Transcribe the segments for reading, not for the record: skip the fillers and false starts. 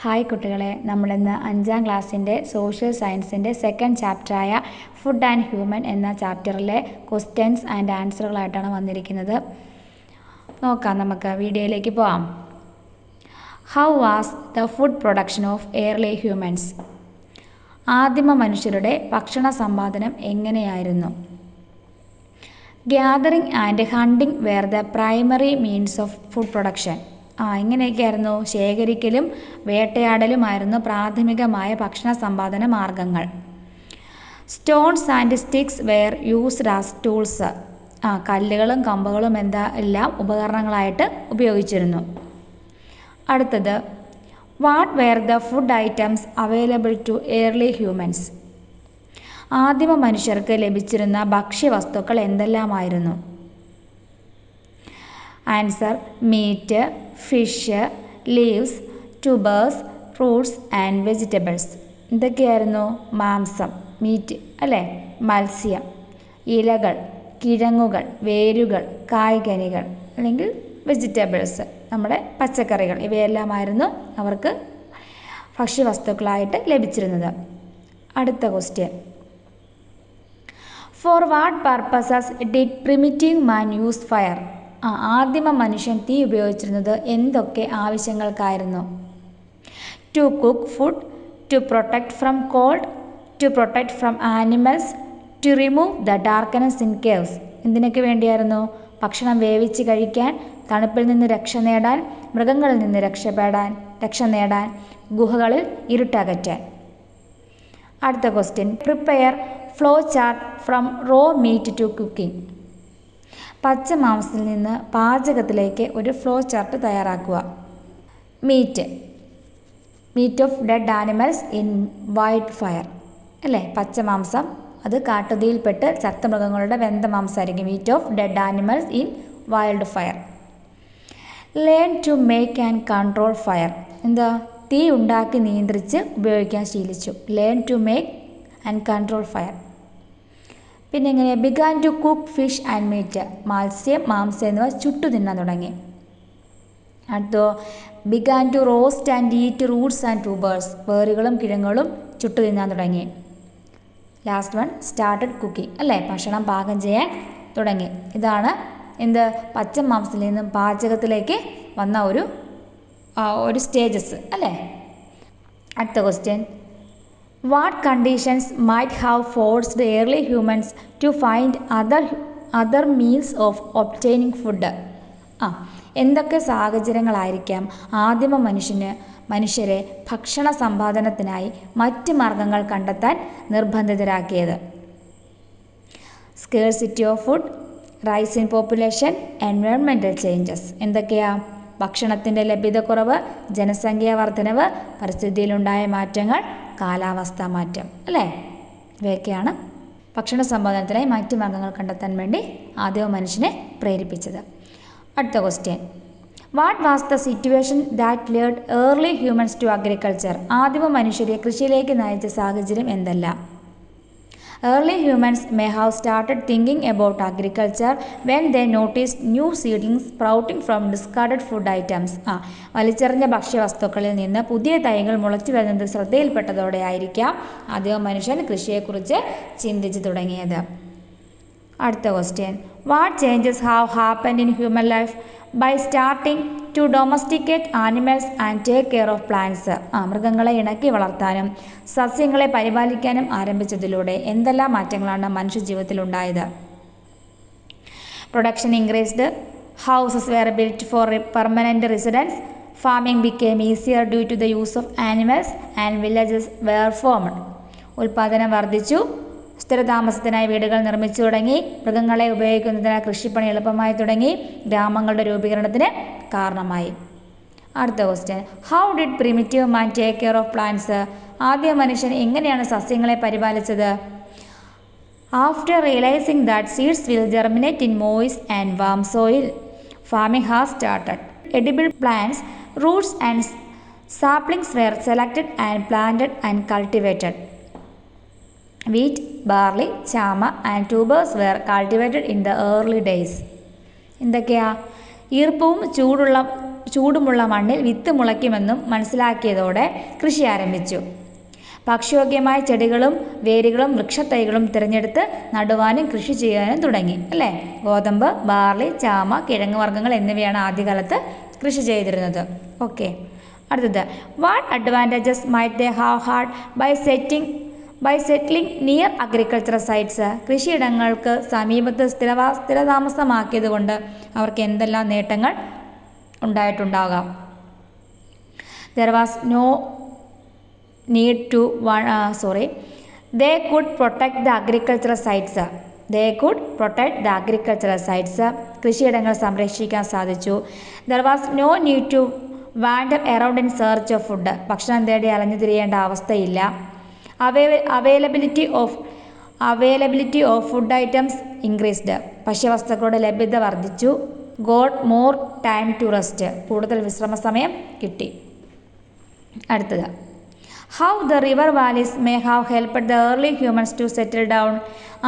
Hi കുട്ടികളെ, നമ്മളിന്ന് 5ാം ക്ലാസ്സിൻ്റെ സോഷ്യൽ സയൻസിൻ്റെ സെക്കൻഡ് ചാപ്റ്ററായ ഫുഡ് ആൻഡ് ഹ്യൂമൻ എന്ന ചാപ്റ്ററിലെ ക്വസ്റ്റ്യൻസ് ആൻഡ് ആൻസറുകളായിട്ടാണ് വന്നിരിക്കുന്നത്. നോക്കാം, നമുക്ക് വീഡിയോയിലേക്ക് പോകാം. How was the food production of early humans? ആദിമ മനുഷ്യരുടെ ഭക്ഷണ സമ്പാദനം എങ്ങനെയായിരുന്നു? Gathering and hunting were the primary means of food production. ഇങ്ങനെയൊക്കെയായിരുന്നു. ശേഖരിക്കലും വേട്ടയാടലുമായിരുന്നു പ്രാഥമികമായ ഭക്ഷണ സമ്പാദന മാർഗങ്ങൾ. Stones and sticks were used as tools. കല്ലുകളും കമ്പുകളും എല്ലാം ഉപകരണങ്ങളായിട്ട് ഉപയോഗിച്ചിരുന്നു. അടുത്തത്, what were the food items available to early humans? ആദിമ മനുഷ്യർക്ക് ലഭിച്ചിരുന്ന ഭക്ഷ്യവസ്തുക്കൾ എന്തെല്ലാമായിരുന്നു? Answer: meat, fish, leaves, tubers, fruits and vegetables. ഇതൊക്കെയായിരുന്നു മാംസം, മീറ്റ് അല്ലേ, മത്സ്യം, ഇലകൾ, കിഴങ്ങുകൾ, വേരുകൾ, കായ്കനികൾ അല്ലെങ്കിൽ വെജിറ്റബിൾസ്, നമ്മുടെ പച്ചക്കറികൾ, ഇവയെല്ലാമായിരുന്നു അവർക്ക് ഭക്ഷ്യവസ്തുക്കളായിട്ട് ലഭിച്ചിരുന്നത്. അടുത്ത question, for what purposes did primitive man use fire? ആദിമ മനുഷ്യൻ തീ ഉപയോഗിച്ചിരുന്നത് എന്തൊക്കെ ആവശ്യങ്ങൾക്കായിരുന്നു? To cook food, to protect from cold, to protect from animals, to remove the darkness in caves. എന്തിനൊക്കെ വേണ്ടിയായിരുന്നു? ഭക്ഷണം വേവിച്ച് കഴിക്കാൻ, തണുപ്പിൽ നിന്ന് രക്ഷ നേടാൻ, മൃഗങ്ങളിൽ നിന്ന് രക്ഷ നേടാൻ, ഗുഹകളിൽ ഇരുട്ടകറ്റാൻ. അടുത്ത question, prepare flow chart from raw meat to cooking. പച്ച മാംസത്തിൽ നിന്ന് പാചകത്തിലേക്ക് ഒരു ഫ്ലോ ചാർട്ട് തയ്യാറാക്കുക. Meat of dead animals in wild fire അല്ലേ, പച്ച മാംസം അത് കാട്ടുതീയിൽപ്പെട്ട് ചത്ത മൃഗങ്ങളുടെ വെന്ത മാംസമായിരിക്കും. Meat of dead animals in wild fire. Learn to make and control fire. എന്താ? തീ ഉണ്ടാക്കി നിയന്ത്രിച്ച് ഉപയോഗിക്കാൻ ശീലിച്ചു. Learn to make and control fire. പിന്നെ എങ്ങനെ? Began to cook fish and meet. മത്സ്യം, മാംസം എന്നിവ ചുട്ടു തിന്നാൻ തുടങ്ങി. അടുത്തോ, began to roast and eat roots and tubers. വേരുകളും കിഴങ്ങുകളും ചുട്ടു തിന്നാൻ തുടങ്ങി. ലാസ്റ്റ് വൺ, സ്റ്റാർട്ടഡ് കുക്കിംഗ് അല്ലേ, ഭക്ഷണം പാകം ചെയ്യാൻ തുടങ്ങി. ഇതാണ് എന്ത്? പച്ച മാംസത്തിൽ നിന്നും പാചകത്തിലേക്ക് വന്ന ഒരു സ്റ്റേജസ് അല്ലേ. അടുത്ത question, what conditions might have forced early humans to find other means of obtaining food? എന്തൊക്കെ സാഹചര്യങ്ങളായിരിക്കാം ആദിമ മനുഷ്യരെ ഭക്ഷണ സമ്പാദനത്തിനായി മറ്റ് മാർഗങ്ങൾ കണ്ടെത്താൻ നിർബന്ധിതരാക്കിയത്? Scarcity of food, rise in population, environmental changes. എന്തൊക്കെയാ? ഭക്ഷണത്തിൻ്റെ ലഭ്യതക്കുറവ്, ജനസംഖ്യാ വർധനവ്, പരിസ്ഥിതിയിലുണ്ടായ മാറ്റങ്ങൾ, കാലാവസ്ഥാ മാറ്റം അല്ലേ. ഇവയൊക്കെയാണ് ഭക്ഷണ സമ്പാദനത്തിനായി മറ്റ് മാർഗങ്ങൾ കണ്ടെത്താൻ വേണ്ടി ആദിമ മനുഷ്യനെ പ്രേരിപ്പിച്ചത്. അടുത്ത question, what was the situation that led early humans to agriculture? ആദിമ മനുഷ്യരെ കൃഷിയിലേക്ക് നയിച്ച സാഹചര്യം എന്തെല്ലാം? Early humans may have started thinking about agriculture when they noticed new seedlings sprouting from discarded food items. വലിച്ചെറിഞ്ഞ ഭക്ഷ്യവസ്തുക്കളിൽ നിന്ന് പുതിയ തൈകൾ മുളച്ചു വരുന്നത് ശ്രദ്ധയിൽപ്പെട്ടതോടെ ആയിരിക്കാം ആദിമ മനുഷ്യൻ കൃഷിയെക്കുറിച്ച് ചിന്തിച്ചു തുടങ്ങിയത്. അടുത്ത question, what changes have happened in human life by starting to domesticate animals and take care of plants? മൃഗങ്ങളെ ഇണക്കി വളർത്താനും സസ്യങ്ങളെ പരിപാലിക്കാനും ആരംഭിച്ചതിലൂടെ എന്തെല്ലാം മാറ്റങ്ങളാണ് മനുഷ്യ ജീവിതത്തിൽ ഉണ്ടായത്? Production increased, houses were built for permanent residence, farming became easier due to the use of animals and villages were formed. ഉൽപാദനം വർദ്ധിച്ചു, സ്ഥിരതാമസത്തിനായി വീടുകൾ നിർമ്മിച്ചു തുടങ്ങി, മൃഗങ്ങളെ ഉപയോഗിക്കുന്നതിനാൽ കൃഷിപ്പണി എളുപ്പമായി തുടങ്ങി, ഗ്രാമങ്ങളുടെ രൂപീകരണത്തിന് കാരണമായി. അടുത്ത question, how did primitive man take care of plants? ആദ്യ മനുഷ്യൻ എങ്ങനെയാണ് സസ്യങ്ങളെ പരിപാലിച്ചത്? After realising that seeds will germinate in moist and warm soil, farming has started. Edible plants, roots and saplings were selected and planted and cultivated. Wheat, barley, chama and tubers were cultivated in the early days. എന്തൊക്കെയാ? ഈർപ്പവും ചൂടുള്ള ചൂടുമുള്ള മണ്ണിൽ വിത്ത് മുളയ്ക്കുമെന്നും മനസ്സിലാക്കിയതോടെ കൃഷി ആരംഭിച്ചു. ഭക്ഷ്യോഗ്യമായ ചെടികളും വേരുകളും വൃക്ഷത്തൈകളും തിരഞ്ഞെടുത്ത് നടുവാനും കൃഷി ചെയ്യാനും തുടങ്ങി. അല്ലേ? ഗോതമ്പ്, ബാർലി, ചാമ, കിഴങ്ങ് വർഗ്ഗങ്ങൾ എന്നിവയാണ് ആദ്യകാലത്ത് കൃഷി ചെയ്തിരുന്നത്. ഓക്കെ, അടുത്തത് what advantages might they have had by settling near agricultural sites? കൃഷിയിടങ്ങൾക്ക് സമീപത്ത് സ്ഥിരതാമസമാക്കിയത് കൊണ്ട് അവർക്ക് എന്തെല്ലാം നേട്ടങ്ങൾ ഉണ്ടായിട്ടുണ്ടാകാം? There was no need to they could protect the agricultural sites. കൃഷിയിടങ്ങൾ സംരക്ഷിക്കാൻ സാധിച്ചു. There was no need to wander around in search of food. ഭക്ഷണം തേടി അലഞ്ഞു തിരിയേണ്ട അവസ്ഥയില്ല. Availability of food items increased. ഭക്ഷ്യവസ്തുക്കളുടെ ലഭ്യത വർദ്ധിച്ചു. Got more time to rest. കൂടുതൽ വിശ്രമ സമയം കിട്ടി. അടുത്തത് how the river valleys may have helped the early humans to settle down?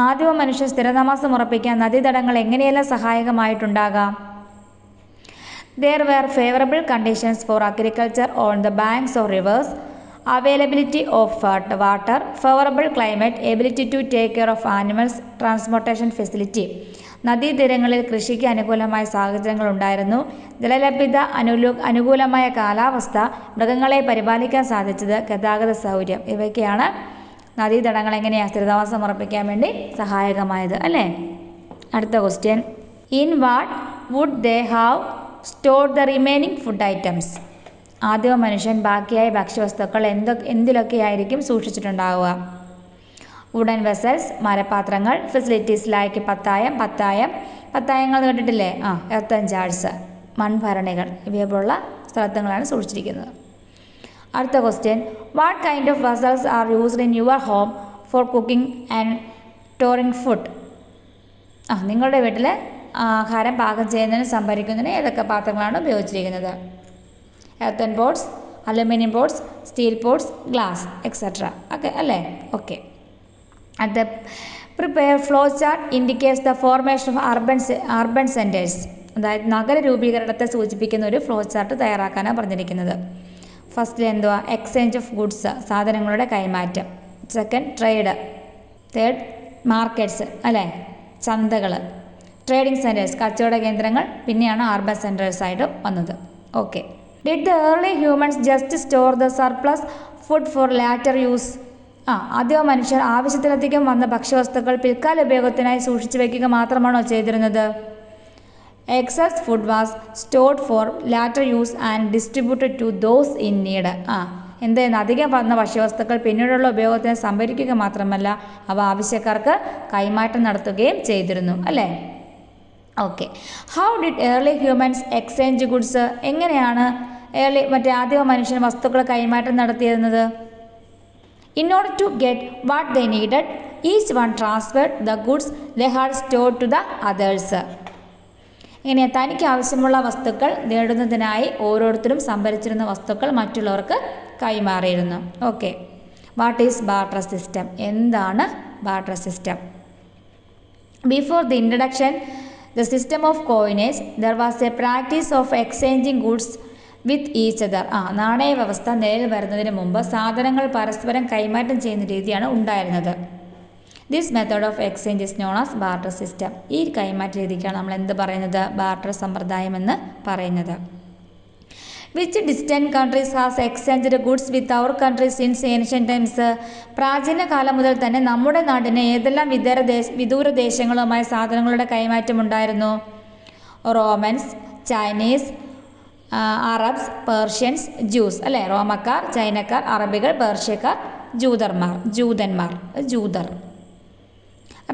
ആദിമ മനുഷ്യർ സ്ഥിരതാമസം ഉറപ്പിക്കാൻ നദീതടങ്ങൾ എങ്ങനെയെല്ലാം സഹായകമായിട്ടുണ്ടാകാം? There were favorable conditions for agriculture on the banks of rivers. Availability of water, favorable climate, ability to take care of animals, transportation facility. നദീതീരങ്ങളിൽ കൃഷിക്ക് അനുകൂലമായ സാഹചര്യങ്ങൾ ഉണ്ടായിരുന്നു. ജലലഭ്യത, അനുകൂലമായ കാലാവസ്ഥ, മൃഗങ്ങളെ പരിപാലിക്കാൻ സാധിച്ചത്, ഗതാഗത സൗകര്യം, ഇവയൊക്കെയാണ് നദീതടങ്ങൾ എങ്ങനെയാണ് സ്ഥിരതാമസം ഉറപ്പിക്കാൻ വേണ്ടി സഹായകമായത്. അല്ലേ? അടുത്ത question, in what would they have stored the remaining food items? ആദിമ മനുഷ്യൻ ബാക്കിയായ ഭക്ഷ്യവസ്തുക്കൾ എന്തിലൊക്കെയായിരിക്കും സൂക്ഷിച്ചിട്ടുണ്ടാവുക? വുഡൻ വെസൽസ്, മരപാത്രങ്ങൾ. ഫെസിലിറ്റീസ് ലൈക്ക് പത്തായങ്ങൾ കേട്ടിട്ടില്ലേ? എർത്തൻ ജാർസ്, മൺഭരണികൾ, ഇവയെപ്പോലുള്ള സ്ഥലങ്ങളാണ് സൂക്ഷിച്ചിരിക്കുന്നത്. അടുത്ത question, what kind of vessels are used in your home for cooking and storing food? നിങ്ങളുടെ വീട്ടിൽ ആഹാരം പാകം ചെയ്യുന്നതിന് സംഭരിക്കുന്നതിന് ഏതൊക്കെ പാത്രങ്ങളാണ് ഉപയോഗിച്ചിരിക്കുന്നത്? Earthen pots, aluminium pots, steel pots, glass etcetera. Okay അല്ലേ? ഓക്കെ. അടുത്ത prepare flow chart indicates the formation of urban centres. അതായത് നഗര രൂപീകരണത്തെ സൂചിപ്പിക്കുന്ന ഒരു ഫ്ലോ ചാർട്ട് തയ്യാറാക്കാനാണ് പറഞ്ഞിരിക്കുന്നത്. ഫസ്റ്റിൽ എന്തുവാ? എക്സ്ചേഞ്ച് ഓഫ് ഗുഡ്സ്, സാധനങ്ങളുടെ കൈമാറ്റം. Second trade. തേർഡ് മാർക്കറ്റ്സ്, അല്ലേ? ചന്തകൾ. ട്രേഡിംഗ് സെൻറ്റേഴ്സ്, കച്ചവട കേന്ദ്രങ്ങൾ. പിന്നെയാണ് അർബൻ സെൻറ്റേഴ്സ് ആയിട്ട് വന്നത്. Okay. Did the early humans just store the surplus food for later use? ആദ്യ മനുഷ്യർ ആവശ്യത്തിലധികം വന്ന ഭക്ഷ്യവസ്തുക്കൾ പിൽക്കാല ഉപയോഗത്തിനായി സൂക്ഷിച്ചു വയ്ക്കുക മാത്രമാണോ ചെയ്തിരുന്നത്? Excess food was stored for later use and distributed to those in need. എന്തായിരുന്നു? അധികം വന്ന ഭക്ഷ്യവസ്തുക്കൾ പിന്നീടുള്ള ഉപയോഗത്തിന് സംഭരിക്കുക മാത്രമല്ല അവ ആവശ്യക്കാർക്ക് കൈമാറ്റം നടത്തുകയും ചെയ്തിരുന്നു. അല്ലേ? Okay. How did early humans exchange goods? എങ്ങനെയാണ് ആദിമ മനുഷ്യൻ വസ്തുക്കൾ കൈമാറ്റം നടത്തിയിരുന്നത്? In order to get what they needed, each one transferred the goods they had stored to the others. ഇങ്ങനെ തനിക്ക് ആവശ്യമുള്ള വസ്തുക്കൾ നേടുന്നതിനായി ഓരോരുത്തരും സംഭരിച്ചിരുന്ന വസ്തുക്കൾ മറ്റുള്ളവർക്ക് കൈമാറിയിരുന്നു. Okay. What is barter system? എന്താണ് barter system? Before the introduction the system of coinage, there was a practice of exchanging goods with each other. നാണയ വ്യവസ്ഥ നിലവിൽ വരുന്നതിന് മുമ്പ് സാധനങ്ങൾ പരസ്പരം കൈമാറ്റം ചെയ്യുന്ന രീതിയാണ് ഉണ്ടായിരുന്നത്. This method of exchange is known as barter system. ഈ കൈമാറ്റ രീതിക്കാണ് നമ്മൾ എന്ത് പറയുന്നത്? ബാർട്ടർ സമ്പ്രദായം എന്ന് പറയുന്നത്. Which distant countries has exchanged goods with our countries in ancient times? പ്രാചീന കാലം മുതൽ തന്നെ നമ്മുടെ നാടിന് ഏതെല്ലാം വിദൂര ദേശങ്ങളുമായി സാധനങ്ങളുടെ കൈമാറ്റം ഉണ്ടായിരുന്നു? Romans, Chinese, Arabs, Persians, Jews. അല്ലേ? റോമക്കാർ, ചൈനക്കാർ, അറബികൾ, പേർഷ്യക്കാർ, ജൂതർ.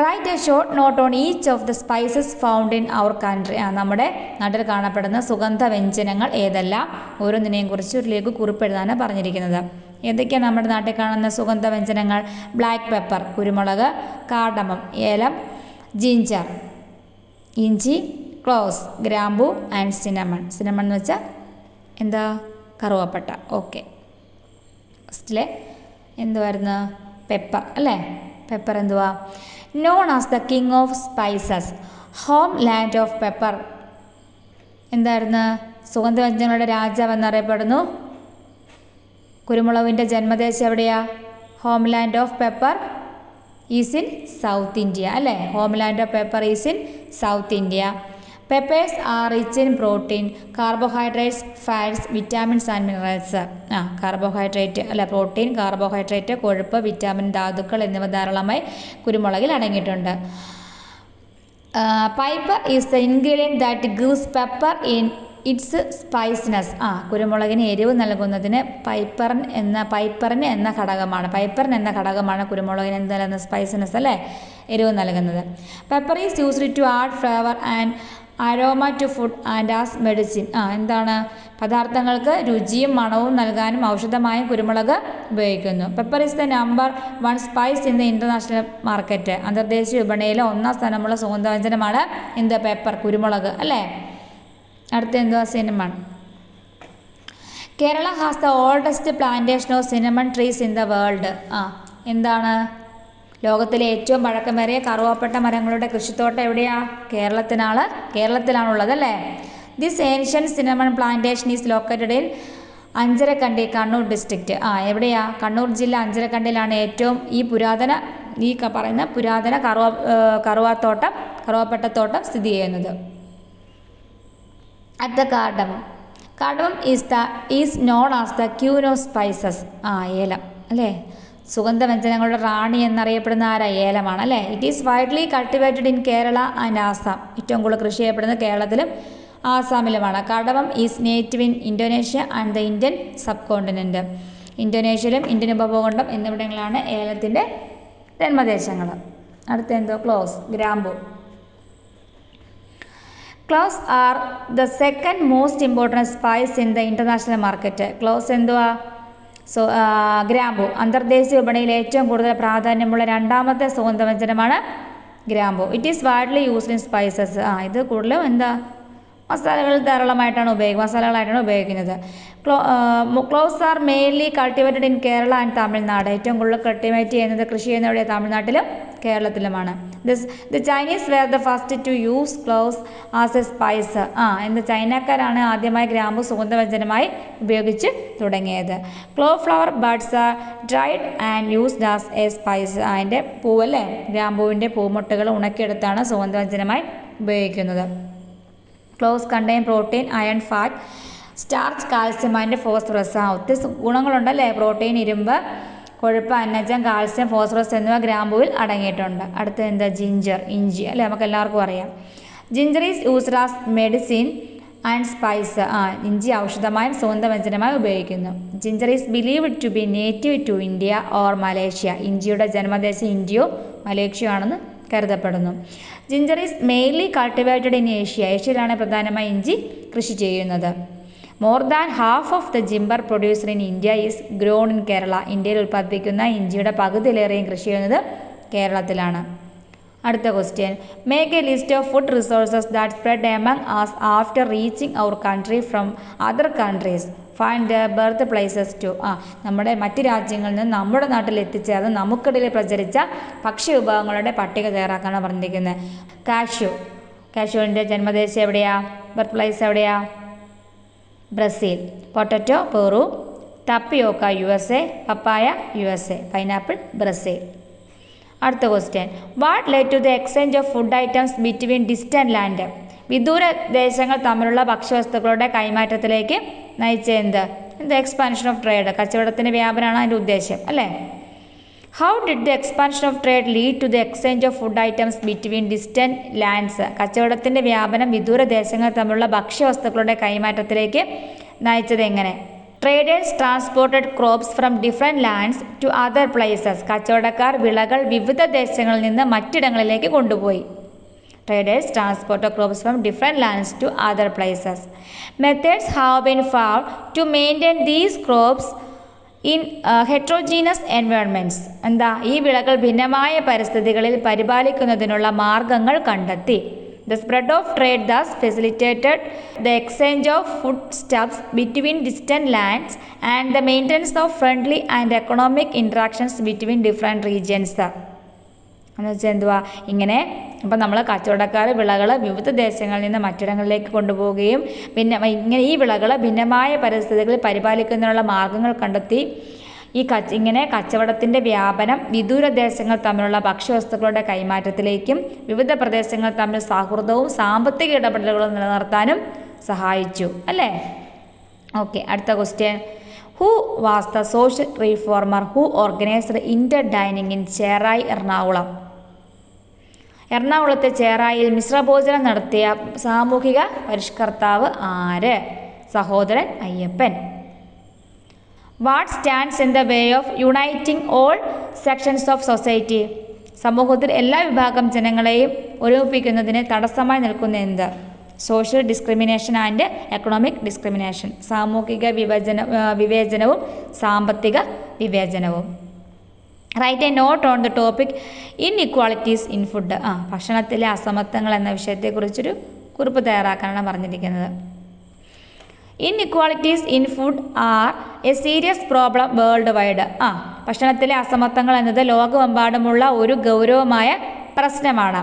Write a short note on each of the spices found in our country. നമ്മുടെ നാട്ടിൽ കാണപ്പെടുന്ന സുഗന്ധ വ്യഞ്ജനങ്ങൾ ഏതെല്ലാം? ഓരോന്നിനെയും കുറിച്ച് ഒരു ലഘു കുറിപ്പെഴുതാനാണ് പറഞ്ഞിരിക്കുന്നത്. ഏതൊക്കെയാണ് നമ്മുടെ നാട്ടിൽ കാണുന്ന സുഗന്ധ വ്യഞ്ജനങ്ങൾ? ബ്ലാക്ക് പെപ്പർ, കുരുമുളക്, കാർഡമം, ഏലം, ജിഞ്ചർ, ഇഞ്ചി, ക്ലോവ്സ്, ഗ്രാമ്പൂ ആൻഡ് സിനമൺ. സിനമൺ എന്ന് വെച്ചാൽ എന്താ? കറുവപ്പട്ട. ഓക്കെ. ഫസ്റ്റിലെ എന്തുവായിരുന്നു? പെപ്പർ. അല്ലേ? പെപ്പർ എന്തുവാ? Known as the king of spices, home land of pepper. എന്തായിരുന്നു? സുഗന്ധവ്യഞ്ജനങ്ങളുടെ രാജാവ് എന്നറിയപ്പെടുന്നു. കുരുമുളകിൻ്റെ ജന്മദേശം എവിടെയാ? Homeland of pepper is in South India അല്ലേ? Homeland of pepper is in South India. Peppers are rich in protein, carbohydrates, fats, vitamins and minerals. Carbohydrate അല്ല, protein, carbohydrate, കൊഴുപ്പ്, വിറ്റാമിൻ, ധാതുക്കൾ എന്നിവ ധാരാളമായി കുരുമുളകിൽ അടങ്ങിയിട്ടുണ്ട്. Piper is the ingredient that gives pepper in its spiciness. കുരുമുളകിന് എരിവ് നൽകുന്നതിന് പൈപ്പറിൻ എന്ന ഘടകമാണ് കുരുമുളകിന് എന്ത് നൽകുന്ന സ്പൈസിനെസ് അല്ലേ, എരിവ് നൽകുന്നത്. Pepper is used to add flavour and aroma to food and as medicine. എന്താണ്? പദാർത്ഥങ്ങൾക്ക് രുചിയും മണവും നൽകാനും ഔഷധമായും കുരുമുളക് ഉപയോഗിക്കുന്നു. Pepper is the number 1 spice in the international market. അന്തർദേശീയ വിപണിയിലെ 1ാം സ്ഥാനമുള്ള സുഗന്ധവ്യഞ്ജനമാണ് എന്ത്? പെപ്പർ, കുരുമുളക് അല്ലേ. അടുത്ത എന്തുവാ? Cinnamon. Kerala has the oldest plantation of cinnamon trees in the world. എന്താണ്? ലോകത്തിലെ ഏറ്റവും പഴക്കമേറിയ കറുവാപ്പട്ട മരങ്ങളുടെ കൃഷിത്തോട്ടം എവിടെയാ? കേരളത്തിലാണുള്ളത് അല്ലേ. This ancient cinnamon plantation is located in Anjarakandi, Kannur district. എവിടെയാ? കണ്ണൂർ ജില്ല അഞ്ചരക്കണ്ടിയിലാണ് ഏറ്റവും പറയുന്ന പുരാതന കറുവാപ്പട്ടത്തോട്ടം സ്ഥിതി ചെയ്യുന്നത്. At the cardamom is known as the queen of spices. ഏലം അല്ലേ. സുഗന്ധവ്യഞ്ജനങ്ങളുടെ റാണി എന്നറിയപ്പെടുന്ന ഏലമാണ് അല്ലേ. It is widely cultivated in Kerala and Assam. ഏറ്റവും കൂടുതൽ കൃഷി ചെയ്യപ്പെടുന്നത് കേരളത്തിലും ആസാമിലുമാണ്. Cardamom is native in Indonesia and the Indian subcontinent. ഇന്തോനേഷ്യയിലും ഇന്ത്യൻ ഉപഭൂഖണ്ഡം എന്നിവിടങ്ങളിലാണ് ഏലത്തിൻ്റെ ജന്മദേശങ്ങൾ. അടുത്ത എന്തോ? ക്ലോസ്, ഗ്രാമ്പു. Cloves are the second most important spice in the international market. Cloves എന്തുവാ? ഗ്രാമ്പു അന്തർദേശീയ വിപണിയിൽ ഏറ്റവും കൂടുതൽ പ്രാധാന്യമുള്ള രണ്ടാമത്തെ സുഗന്ധവ്യഞ്ജനമാണ് ഗ്രാമ്പു. It is widely used in spices. ഇത് കൂടുതലും മസാലകളായിട്ടാണ് ഉപയോഗിക്കുന്നത്. Cloves are mainly cultivated in Kerala and Tamil Nadu. ഏറ്റവും കൂടുതൽ കൾട്ടിവേറ്റ് ചെയ്യുന്നത്, കൃഷി ചെയ്യുന്നത് തമിഴ്നാട്ടിലും കേരളത്തിലുമാണ്. The Chinese were the first to use cloves as a spice. ചൈനക്കാരാണ് ആദ്യമായി ഗ്രാമ്പു സുഗന്ധവ്യഞ്ജനമായി ഉപയോഗിച്ച് തുടങ്ങിയത്. Clove flower buds are dried and used as a spice. അതിൻ്റെ പൂവല്ലേ, ഗ്രാമ്പൂവിൻ്റെ പൂമുട്ടുകൾ ഉണക്കിയെടുത്താണ് സുഗന്ധവ്യഞ്ജനമായി ഉപയോഗിക്കുന്നത്. Cloves contain protein, iron, fat, starch, calcium and phosphorus. ഒത്തിരി ഗുണങ്ങളുണ്ടല്ലേ. പ്രോട്ടീൻ, ഇരുമ്പ്, കൊഴുപ്പ്, അന്നജം, കാൽസ്യം, ഫോസ്ഫറസ് എന്നിവ ഗ്രാമ്പൂവിൽ അടങ്ങിയിട്ടുണ്ട്. അടുത്ത എന്താ? ജിഞ്ചർ, ഇഞ്ചി അല്ലേ, നമുക്ക് എല്ലാവർക്കും അറിയാം. Ginger is used as medicine and spice. ഇഞ്ചി ഔഷധമായും സുഗന്ധവ്യഞ്ജനമായി ഉപയോഗിക്കുന്നു. Ginger is believed to be native to India or Malaysia. ഇഞ്ചിയുടെ ജന്മദേശം ഇന്ത്യയോ മലേഷ്യയോ ആണെന്ന് കരുതപ്പെടുന്നു. Ginger is mainly cultivated in Asia. ഏഷ്യയിലാണ് പ്രധാനമായി ഇഞ്ചി കൃഷി ചെയ്യുന്നത്. More than half of the ginger producer in India is grown in Kerala. ഇന്ത്യയിൽ ഉൽപ്പാദിപ്പിക്കുന്ന ഇഞ്ചിയുടെ പകുതിയിലേറെയും കൃഷി ചെയ്യുന്നത് കേരളത്തിലാണ്. അടുത്ത question. Make a list of food resources that spread among us after reaching our country from other countries. Find the birth places too. നമ്മുടെ മറ്റ് രാജ്യങ്ങളിൽ നിന്ന് നമ്മുടെ നാട്ടിൽ എത്തിച്ചേർന്ന് നമുക്കിടയിൽ പ്രചരിച്ച ഭക്ഷ്യവിഭവങ്ങളുടെ പട്ടിക തയ്യാറാക്കാനാണ് പറഞ്ഞിരിക്കുന്നത്. കാഷ്യൂവിൻ്റെ ജന്മദേശം എവിടെയാ? ബർത്ത് പ്ലേസ് എവിടെയാ? Brazil. Potato Peru, tapioca USA, papaya USA, pineapple Brazil. അടുത്ത question. What led to the exchange of food items between distant land. വിദൂര ദേശങ്ങൾ തമ്മിലുള്ള ഭക്ഷ്യവസ്തുക്കളുടെ കൈമാറ്റത്തിലേക്ക് നയിച്ച എന്ത്? Expansion of trade. കച്ചവടത്തിൻ്റെ വ്യാപനമാണ് അതിൻ്റെ ഉദ്ദേശം അല്ലേ. How did the expansion of trade lead to the exchange of food items between distant lands. കച്ചവടത്തിൻ്റെ വ്യാപനം വിദൂര ദേശങ്ങൾ തമ്മിലുള്ള ഭക്ഷ്യവസ്തുക്കളുടെ കൈമാറ്റത്തിലേക്ക് നയിച്ചത് എങ്ങനെ? Traders transported crops from different lands to other places. കച്ചവടക്കാർ വിളകൾ വിവിധ ദേശങ്ങളിൽ നിന്ന് മറ്റിടങ്ങളിലേക്ക് കൊണ്ടുപോയി. Traders transport crops from different lands to other places. Methods have been found to maintain these crops in heterogeneous environments. ഈ വിളകൾ ഭിന്നമായ പരിസ്ഥിതികളിൽ പരിപാലിക്കുന്നതിനുള്ള മാർഗങ്ങൾ കണ്ടെത്തി. The spread of trade thus facilitated the exchange of foodstuffs between distant lands and the maintenance of friendly and economic interactions between different regions. എന്ന് വെച്ചാൽ ഇങ്ങനെ അപ്പം നമ്മൾ കച്ചവടക്കാർ വിളകൾ വിവിധ ദേശങ്ങളിൽ നിന്ന് മറ്റിടങ്ങളിലേക്ക് കൊണ്ടുപോവുകയും പിന്നെ ഇങ്ങനെ ഈ വിളകൾ ഭിന്നമായ പരിസ്ഥിതികളിൽ പരിപാലിക്കുന്നതിനുള്ള മാർഗങ്ങൾ കണ്ടെത്തി ഇങ്ങനെ കച്ചവടത്തിൻ്റെ വ്യാപനം വിദൂര ദേശങ്ങൾ തമ്മിലുള്ള ഭക്ഷ്യവസ്തുക്കളുടെ കൈമാറ്റത്തിലേക്കും വിവിധ പ്രദേശങ്ങൾ തമ്മിൽ സൗഹൃദവും സാമ്പത്തിക ഇടപെടലുകളും നിലനിർത്താനും സഹായിച്ചു അല്ലേ. ഓക്കെ, അടുത്ത question. Who was the social reformer who organised inter dining in Cherai, Ernakulam? എറണാകുളത്തെ ചേറായിൽ മിശ്രഭോജനം നടത്തിയ സാമൂഹിക പരിഷ്കർത്താവ് ആര്? Sahodaran Ayyappan. What stands in the way of uniting all sections of society? സമൂഹത്തിൽ എല്ലാ വിഭാഗം ജനങ്ങളെയും ഒരുമിപ്പിക്കുന്നതിന് തടസ്സമായി നിൽക്കുന്ന എന്ത്? Social discrimination and economic discrimination. സാമൂഹിക വിവേചനവും സാമ്പത്തിക വിവേചനവും. Write a note on the topic inequalities in food. ഭക്ഷണത്തിലെ അസമത്വങ്ങൾ എന്ന വിഷയത്തെക്കുറിച്ചൊരു കുറിപ്പ് തയ്യാറാക്കാനാണ് പറഞ്ഞിരിക്കുന്നത്. Inequalities in food are a serious problem worldwide. ഭക്ഷണത്തിലെ അസമത്വങ്ങൾ എന്നത് ലോകമെമ്പാടുമുള്ള ഒരു ഗൗരവമായ പ്രശ്നമാണ്.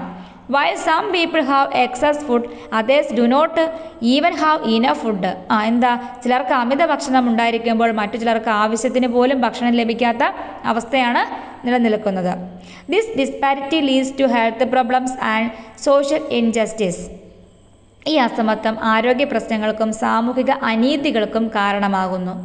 While some people have excess food, others do not even have enough food. എന്താ, ചിലർക്ക് അമിത ഭക്ഷണം ഉണ്ടായിരിക്കുമ്പോൾ മറ്റു ചിലർക്ക് ആവശ്യത്തിന് പോലും ഭക്ഷണം ലഭിക്കാത്ത അവസ്ഥയാണ് നിലനിൽക്കുന്നത്. This disparity leads to health problems and social injustice. ഈ അസമത്വം ആരോഗ്യ പ്രശ്നങ്ങൾക്കും സാമൂഹിക അനീതികൾക്കും കാരണമാകുന്നു.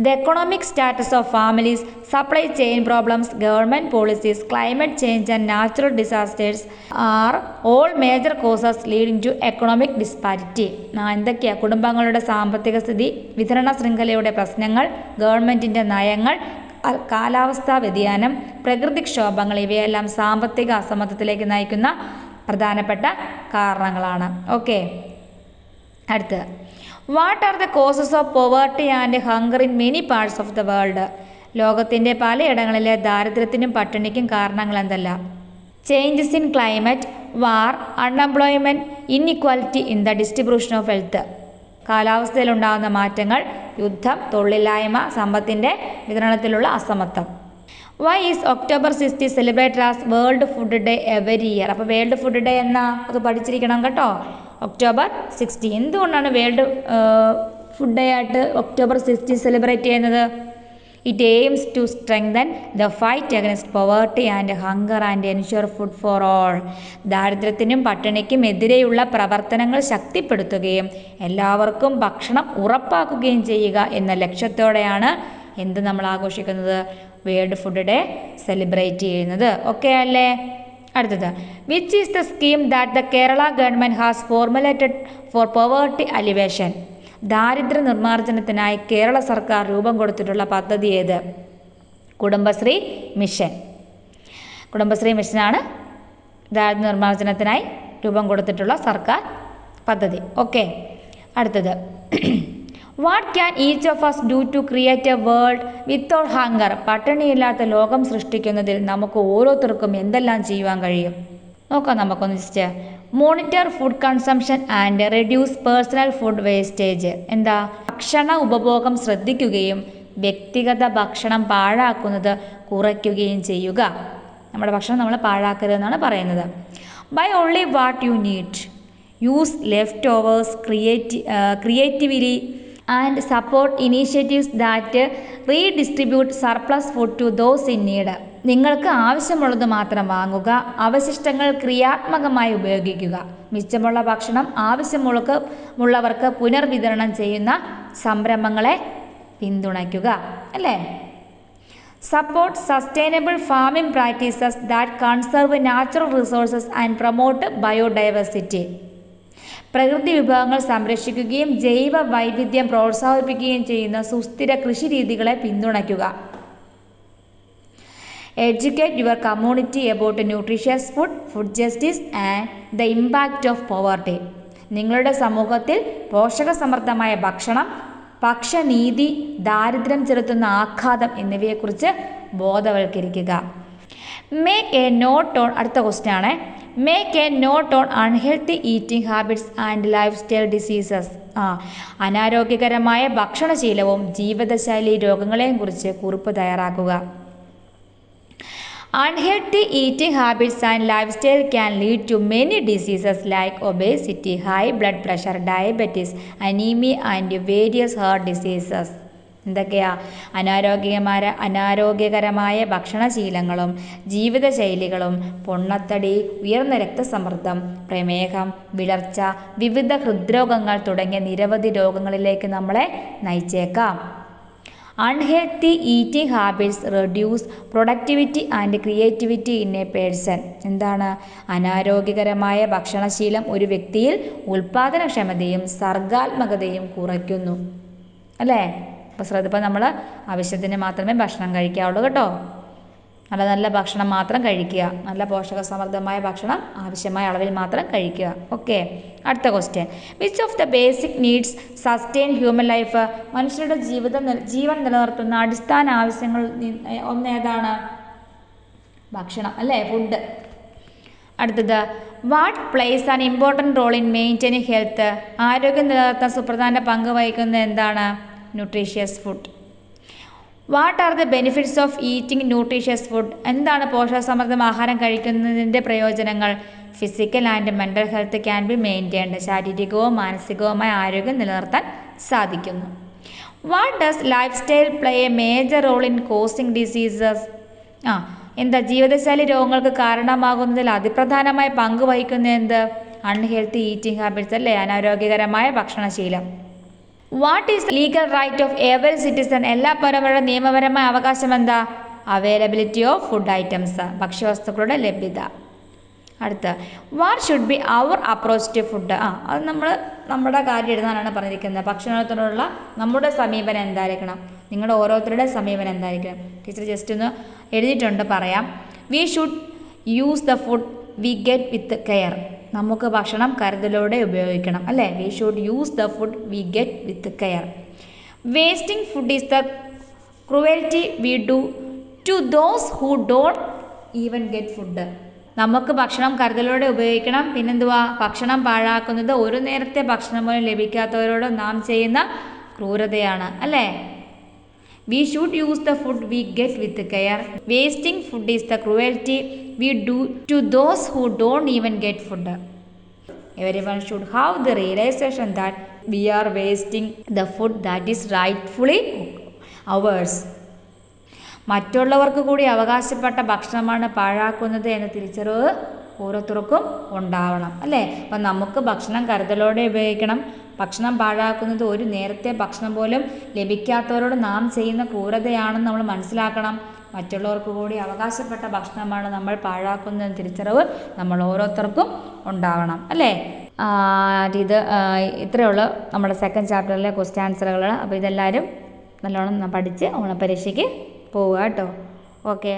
The economic status of families, supply chain problems, government policies, climate change and natural disasters are all major causes leading to economic disparity. എന്തൊക്കെയാണ്? കുടുംബങ്ങളുടെ സാമ്പത്തിക സ്ഥിതി, വിതരണ ശൃംഖലയുടെ പ്രശ്നങ്ങൾ, ഗവൺമെൻറ്റിൻ്റെ നയങ്ങൾ, കാലാവസ്ഥാ വ്യതിയാനം, പ്രകൃതിക്ഷോഭങ്ങൾ ഇവയെല്ലാം സാമ്പത്തിക അസമത്വത്തിലേക്ക് നയിക്കുന്ന പ്രധാനപ്പെട്ട കാരണങ്ങളാണ്. ഓക്കെ, അടുത്ത്. What are the causes of poverty and hunger in many parts of the world? ലോകത്തിൻ്റെ പലയിടങ്ങളിലെ ദാരിദ്ര്യത്തിനും പട്ടിണിക്കും കാരണങ്ങൾ എന്തല്ല? Changes in climate, war, unemployment, inequality in the distribution of wealth. കാലാവസ്ഥയിലുണ്ടാകുന്ന മാറ്റങ്ങൾ, യുദ്ധം, തൊഴിലില്ലായ്മ, സമ്പത്തിൻ്റെ വിതരണത്തിലുള്ള അസമത്വം. Why is October 60 celebrated as world food day every year? അപ്പോൾ വേൾഡ് ഫുഡ് ഡേ എന്നാ അത് പഠിച്ചിരിക്കണം കേട്ടോ. ഒക്ടോബർ 60 എന്തുകൊണ്ടാണ് വേൾഡ് ഫുഡ് ഡേ ആയിട്ട് ഒക്ടോബർ 60 സെലിബ്രേറ്റ് ചെയ്യുന്നത്? It aims to strengthen the fight against poverty and hunger and ensure food for all. ദാരിദ്ര്യത്തിനും പട്ടിണിക്കും എതിരെയുള്ള പ്രവർത്തനങ്ങൾ ശക്തിപ്പെടുത്തുകയും എല്ലാവർക്കും ഭക്ഷണം ഉറപ്പാക്കുകയും ചെയ്യുക എന്ന ലക്ഷ്യത്തോടെയാണ് എന്ത് നമ്മൾ ആഘോഷിക്കുന്നത്? വേൾഡ് ഫുഡ് ഡേ സെലിബ്രേറ്റ് ചെയ്യുന്നത്. ഓക്കെ അല്ലേ? അടുത്തത്. Which is the scheme that the Kerala government has formulated for poverty alleviation? ദാരിദ്ര്യ നിർമ്മാർജ്ജനത്തിനായി കേരള സർക്കാർ രൂപം കൊടുത്തിട്ടുള്ള പദ്ധതി ഏത്? കുടുംബശ്രീ മിഷൻ. കുടുംബശ്രീ മിഷനാണ് ദാരിദ്ര്യ നിർമ്മാർജ്ജനത്തിനായി രൂപം കൊടുത്തിട്ടുള്ള സർക്കാർ പദ്ധതി. ഓക്കെ, അടുത്തത്. What can each of us do to create a world without hunger? പട്ടിണിയില്ലാത്ത ലോകം സൃഷ്ടിക്കുന്നതിൽ നമുക്ക് ഓരോരുത്തർക്കും എന്തെല്ലാം ചെയ്യുവാൻ കഴിയും? നോക്കാം നമുക്കൊന്ന് just. Monitor food consumption and reduce personal food wastage. എന്താ? ഭക്ഷണ ഉപഭോഗം ശ്രദ്ധിക്കുകയും വ്യക്തിഗത ഭക്ഷണം പാഴാക്കുന്നത് കുറയ്ക്കുകയും ചെയ്യുക. നമ്മുടെ ഭക്ഷണം നമ്മൾ പാഴാക്കരുതെന്നാണ് പറയുന്നത്. Buy only what you need. Use leftovers creativity and support initiatives that redistribute surplus food to those in need. നിങ്ങൾക്ക് ആവശ്യമുള്ളത് മാത്രം വാങ്ങുക, അവശിഷ്ടങ്ങൾ ക്രിയാത്മകമായി ഉപയോഗിക്കുക, മിച്ചമുള്ള ഭക്ഷണം ആവശ്യമുള്ളവർക്ക് പുനർവിതരണം ചെയ്യുന്ന സംരംഭങ്ങളെ പിന്തുണയ്ക്കുക. അല്ലേ? Support sustainable farming practices that conserve natural resources and promote biodiversity. പ്രകൃതി വിഭവങ്ങൾ സംരക്ഷിക്കുകയും ജൈവ വൈവിധ്യം പ്രോത്സാഹിപ്പിക്കുകയും ചെയ്യുന്ന സുസ്ഥിര കൃഷി രീതികളെ പിന്തുണയ്ക്കുക. Educate your community about nutritious food justice and the impact of poverty. നിങ്ങളുടെ സമൂഹത്തിൽ പോഷകസമൃദ്ധമായ ഭക്ഷണം, ഭക്ഷ്യനീതി, ദാരിദ്ര്യം ചെലുത്തുന്ന ആഘാതം എന്നിവയെക്കുറിച്ച് ബോധവൽക്കരിക്കുക. മേക്ക് എ നോട്ട് ഓൺ, അടുത്ത ക്വസ്റ്റ്യൻ ആണ്, make a note on unhealthy eating habits and lifestyle diseases. അനാരോഗ്യകരമായ ഭക്ഷണശീലവും ജീവിതശൈലി രോഗങ്ങളെയും കുറിച്ച് കുറിപ്പ് തയ്യാറാക്കുക. Unhealthy eating habits and lifestyle can lead to many diseases like obesity, high blood pressure, diabetes, anemia and various heart diseases. എന്തൊക്കെയാ? അനാരോഗ്യകരമായ ഭക്ഷണശീലങ്ങളും ജീവിതശൈലികളും പൊണ്ണത്തടി, ഉയർന്ന രക്തസമ്മർദ്ദം, പ്രമേഹം, വിളർച്ച, വിവിധ ഹൃദ്രോഗങ്ങൾ തുടങ്ങിയ നിരവധി രോഗങ്ങളിലേക്ക് നമ്മളെ നയിച്ചേക്കാം. Unhealthy eating habits reduce productivity and creativity in A person. എന്താണ്? അനാരോഗ്യകരമായ ഭക്ഷണശീലം ഒരു വ്യക്തിയിൽ ഉൽപാദനക്ഷമതയും സർഗാത്മകതയും കുറയ്ക്കുന്നു. അല്ലേ? അപ്പോൾ നമ്മൾ ആവശ്യത്തിന് മാത്രമേ ഭക്ഷണം കഴിക്കാവുള്ളൂ കേട്ടോ. നല്ല നല്ല ഭക്ഷണം മാത്രം കഴിക്കുക. നല്ല പോഷകസമൃദ്ധമായ ഭക്ഷണം ആവശ്യമായ അളവിൽ മാത്രം കഴിക്കുക. ഓക്കെ. അടുത്ത question. Which of the basic needs sustain human life? മനുഷ്യരുടെ ജീവൻ നിലനിർത്തുന്ന അടിസ്ഥാന ആവശ്യങ്ങൾ ഒന്നേതാണ്? ഭക്ഷണം അല്ലേ? ഫുഡ്. അടുത്തത്. What place an important role in maintaining health? ആരോഗ്യം നിലനിർത്താൻ സുപ്രധാന പങ്ക് വഹിക്കുന്നത് എന്താണ്? Nutritious food. What are the benefits of eating nutritious food? എന്താണ് പോഷകസമൃദ്ധം ആഹാരം കഴിക്കുന്നതിൻ്റെ പ്രയോജനങ്ങൾ? Physical and mental health can be maintained. ശാരീരികവും മാനസികവുമായ ആരോഗ്യം നിലനിർത്താൻ സാധിക്കുന്നു. What does lifestyle play a major role in causing diseases? എന്താ ജീവിതശൈലി രോഗങ്ങൾക്ക് കാരണമാകുന്നതിൽ അതിപ്രധാനമായ പങ്ക് വഹിക്കുന്ന എന്ത്? അൺഹെൽത്തി ഈറ്റിംഗ് ഹാബിറ്റ്സ് അല്ലേ? അനാരോഗ്യകരമായ ഭക്ഷണശീലം. What is legal right of every citizen? എല്ലാ പൗരന്മാരുടെ നിയമപരമായ അവകാശം എന്താ? Availability of food items. ഭക്ഷ്യവസ്തുക്കളുടെ ലഭ്യത. അടുത്ത. What should be our approach to food? അത് നമ്മുടെ കാര്യം എഴുതാനാണ് പറഞ്ഞിരിക്കുന്നത്. ഭക്ഷണത്തിനോടുള്ള നമ്മുടെ സമീപനം എന്തായിരിക്കണം? നിങ്ങളുടെ ഓരോരുത്തരുടെ സമീപനം എന്തായിരിക്കണം? ടീച്ചർ ജസ്റ്റ് ഒന്ന് എഴുതിയിട്ടുണ്ട്, പറയാം. We should use the food we get with care. നമുക്ക് ഭക്ഷണം കരുതലോടെ ഉപയോഗിക്കണം അല്ലേ? We should use the food we get with care. Wasting food is the cruelty we do to those who don't even get food. നമുക്ക് ഭക്ഷണം കരുതലോടെ ഉപയോഗിക്കണം. പിന്നെന്തുവാ? ഭക്ഷണം പാഴാക്കുന്നത് ഒരു നേരത്തെ ഭക്ഷണം പോലും ലഭിക്കാത്തവരോട് നാം ചെയ്യുന്ന ക്രൂരതയാണ് അല്ലേ? We should use the food we get with care. Wasting food is the cruelty we do to those who don't even get food. Everyone should have the realization that we are wasting the food that is rightfully ours. മറ്റുള്ളവർക്ക് കൂടി അവകാശപ്പെട്ട ഭക്ഷണമാണ് പാഴാക്കുന്നത് എന്ന തിരിച്ചറിവ് ഓരോരുത്തർക്കും ഉണ്ടാവണം അല്ലേ? അപ്പം നമുക്ക് ഭക്ഷണം കരുതലോടെ ഉപയോഗിക്കണം. ഭക്ഷണം പാഴാക്കുന്നത് ഒരു നേരത്തെ ഭക്ഷണം പോലും ലഭിക്കാത്തവരോട് നാം ചെയ്യുന്ന ക്രൂരതയാണെന്ന് നമ്മൾ മനസ്സിലാക്കണം. മറ്റുള്ളവർക്ക് കൂടി അവകാശപ്പെട്ട ഭക്ഷണമാണ് നമ്മൾ പാഴാക്കുന്നതെന്ന തിരിച്ചറിവ് നമ്മൾ ഓരോരുത്തർക്കും ഉണ്ടാവണം അല്ലേ? ഇത് ഇത്രയേ ഉള്ളൂ നമ്മുടെ സെക്കൻഡ് ചാപ്റ്ററിലെ ക്വസ്റ്റ്യൻ ആൻസറുകൾ. അപ്പോൾ ഇതെല്ലാവരും നല്ലോണം പഠിച്ച് ഓണപ്പരീക്ഷയ്ക്ക് പോവുക കേട്ടോ. ഓക്കെ.